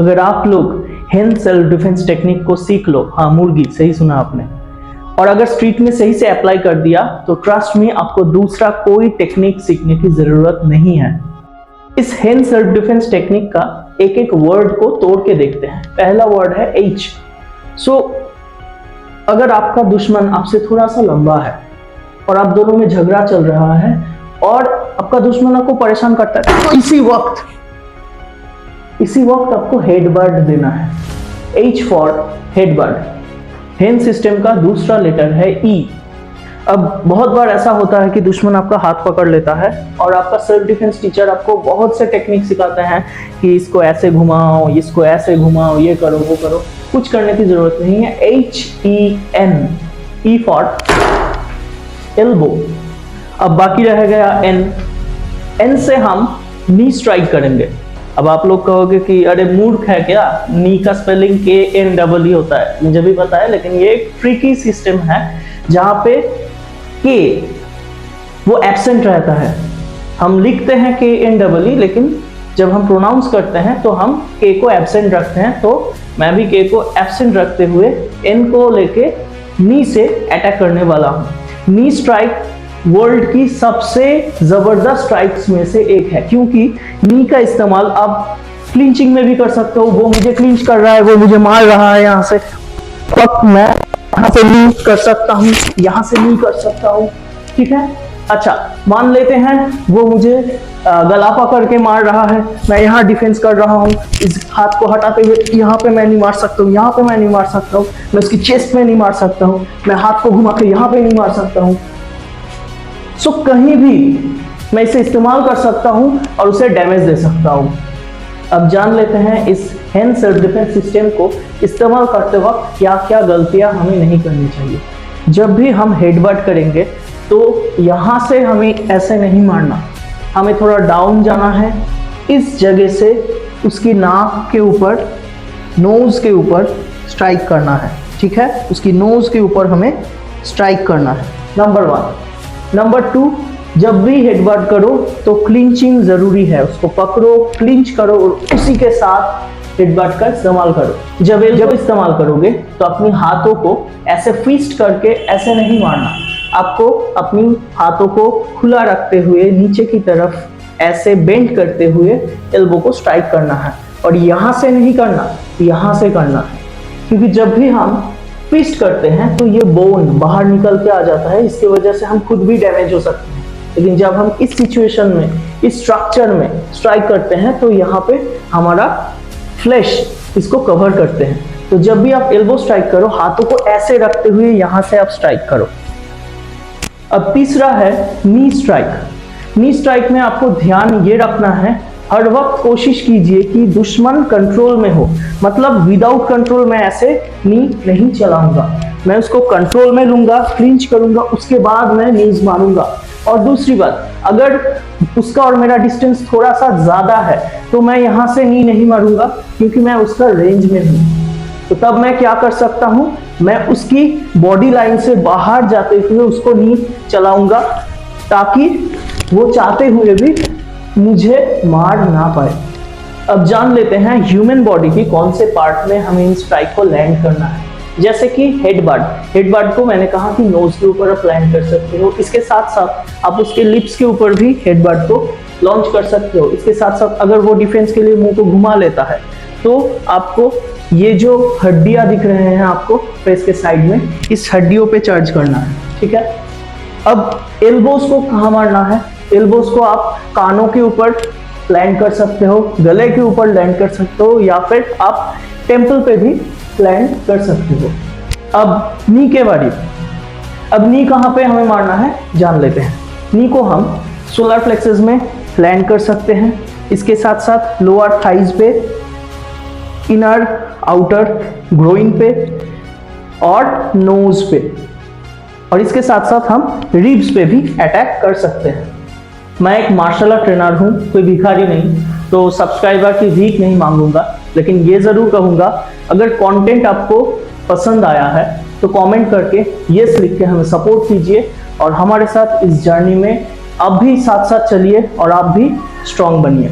अगर आप लोग हेन सेल्फ डिफेंस टेक्निक को सीख लो, हाँ मुर्गी सही सुना आपने, और अगर स्ट्रीट में सही से अप्लाई कर दिया तो ट्रस्ट में आपको दूसरा कोई टेक्निक सीखने की जरूरत नहीं है। इस हेन सेल्फ डिफेंस टेक्निक का एक एक वर्ड को तोड़ के देखते हैं। पहला वर्ड है H। अगर आपका दुश्मन आपसे थोड़ा सा लंबा है और आप दोनों में झगड़ा चल रहा है और आपका दुश्मन आपको परेशान करता है, तो इसी वक्त आपको हेडबट देना है। H for headbutt. हेन सिस्टम का दूसरा लेटर है E। अब बहुत बार ऐसा होता है कि दुश्मन आपका हाथ पकड़ लेता है और आपका सेल्फ डिफेंस टीचर आपको बहुत से टेक्निक सिखाते हैं कि इसको ऐसे घुमाओ, इसको ऐसे घुमाओ, ये करो वो करो। कुछ करने की जरूरत नहीं है। HEN, E for elbow. अब बाकी रह गया N से हम नी स्ट्राइक करेंगे। अब आप लोग कहोगे कि अरे मूर्ख है क्या, नी का स्पेलिंग KNEE होता है। मुझे भी पता है, लेकिन ये एक ट्रिकी सिस्टम है जहां पे K वो एब्सेंट रहता है। हम लिखते हैं KNEE, लेकिन जब हम प्रोनाउंस करते हैं तो हम K को एब्सेंट रखते हैं। तो मैं भी K को एब्सेंट रखते हुए N को लेके नी से अटैक करने वाला हूं। नी स्ट्राइक वर्ल्ड की सबसे जबरदस्त स्ट्राइक्स में से एक है, क्योंकि नी का इस्तेमाल आप क्लिंचिंग में भी कर सकते हो। वो मुझे क्लिंच कर रहा है, वो मुझे मार रहा है यहाँ से, तो मैं यहाँ से नी कर सकता हूँ, यहाँ से नी कर सकता हूँ। ठीक है, अच्छा मान लेते हैं वो मुझे गला पकड़ के मार रहा है, मैं यहाँ डिफेंस कर रहा हूँ। इस हाथ को हटाते हुए यहाँ पे मैं नहीं मार सकता हूँ, यहाँ पे मैं नहीं मार सकता हूँ, मैं उसकी चेस्ट में नहीं मार सकता हूँ, मैं हाथ को घुमा के यहाँ पे नहीं मार सकता हूँ। सो कहीं भी मैं इसे इस्तेमाल कर सकता हूं और उसे डैमेज दे सकता हूं। अब जान लेते हैं इस हेन सेल्फ डिफेंस सिस्टम को इस्तेमाल करते वक्त क्या क्या गलतियां हमें नहीं करनी चाहिए। जब भी हम हेडबट करेंगे तो यहां से हमें ऐसे नहीं मारना, हमें थोड़ा डाउन जाना है। इस जगह से उसकी नाक के ऊपर, नोज के ऊपर स्ट्राइक करना है। ठीक है, उसकी नोज के ऊपर हमें स्ट्राइक करना है, नंबर 1। नंबर 2, जब भी हेडबट करो तो क्लिंचिंग जरूरी है। उसको पकड़ो, क्लिंच करो और उसी के साथ हेडबट का इस्तेमाल करो। जब इस्तेमाल करोगे तो अपनी हाथों को ऐसे फिस्ट करके ऐसे नहीं मारना। आपको अपनी हाथों को खुला रखते हुए नीचे की तरफ ऐसे बेंड करते हुए एल्बो को स्ट्राइक करना है, और यहाँ से नहीं करना, यहाँ से करना है। क्योंकि जब भी हम फिस्ट करते हैं तो ये बोन बाहर निकल के आ जाता है, इसकी वजह से हम खुद भी डैमेज हो सकते हैं। लेकिन जब हम इस सिचुएशन में, इस स्ट्रक्चर में स्ट्राइक करते हैं तो यहाँ पे हमारा फ्लैश इसको कवर करते हैं। तो जब भी आप एल्बो स्ट्राइक करो, हाथों को ऐसे रखते हुए यहाँ से आप स्ट्राइक करो। अब तीसरा है नी स्ट्राइक। नी स्ट्राइक में आपको ध्यान ये रखना है, हर वक्त कोशिश कीजिए कि दुश्मन कंट्रोल में हो। मतलब विदाउट कंट्रोल मैं ऐसे नी नहीं चलाऊंगा, मैं उसको कंट्रोल में लूंगा, क्लिंच करूंगा, उसके बाद मैं नीज मारूंगा। और दूसरी बात, अगर उसका और मेरा डिस्टेंस थोड़ा सा ज्यादा है तो मैं यहाँ से नी नहीं मारूंगा, क्योंकि मैं उसका रेंज में हूँ। तो तब मैं क्या कर सकता हूँ, मैं उसकी बॉडी लाइन से बाहर जाते हुए उसको नी चलाऊंगा, ताकि वो चाहते हुए भी मुझे मार ना पाए। अब जान लेते हैं ह्यूमन बॉडी की कौन से पार्ट में हमें इन स्ट्राइक को लैंड करना है। जैसे कि हेडबट को मैंने कहा कि नोज के ऊपर आप लैंड कर सकते हो। इसके साथ साथ आप उसके लिप्स के ऊपर भी हेडबट को लॉन्च कर सकते हो। इसके साथ साथ अगर वो डिफेंस के लिए मुंह को घुमा लेता है तो आपको ये जो हड्डियां दिख रहे हैं आपको फेस के साइड में, इस हड्डियों पे चार्ज करना है। ठीक है, अब एल्बोस को कहाँ मारना है? एल्बोस को आप कानों के ऊपर लैंड कर सकते हो, गले के ऊपर लैंड कर सकते हो, या फिर आप टेम्पल पे भी लैंड कर सकते हो। अब नी के बारी, अब नी कहाँ पे हमें मारना है जान लेते हैं। नी को हम सोलर प्लेक्सस में लैंड कर सकते हैं। इसके साथ साथ लोअर थाइज पे, इनर आउटर ग्रोइन पे और नोज पे, और इसके साथ साथ हम रिब्स पे भी अटैक कर सकते हैं। मैं एक मार्शल आर्ट ट्रेनर हूँ, कोई भिखारी नहीं, तो सब्सक्राइबर की भीख नहीं मांगूंगा, लेकिन ये ज़रूर कहूँगा अगर कंटेंट आपको पसंद आया है तो कमेंट करके यस लिख के हमें सपोर्ट कीजिए, और हमारे साथ इस जर्नी में आप भी साथ साथ चलिए और आप भी स्ट्रांग बनिए।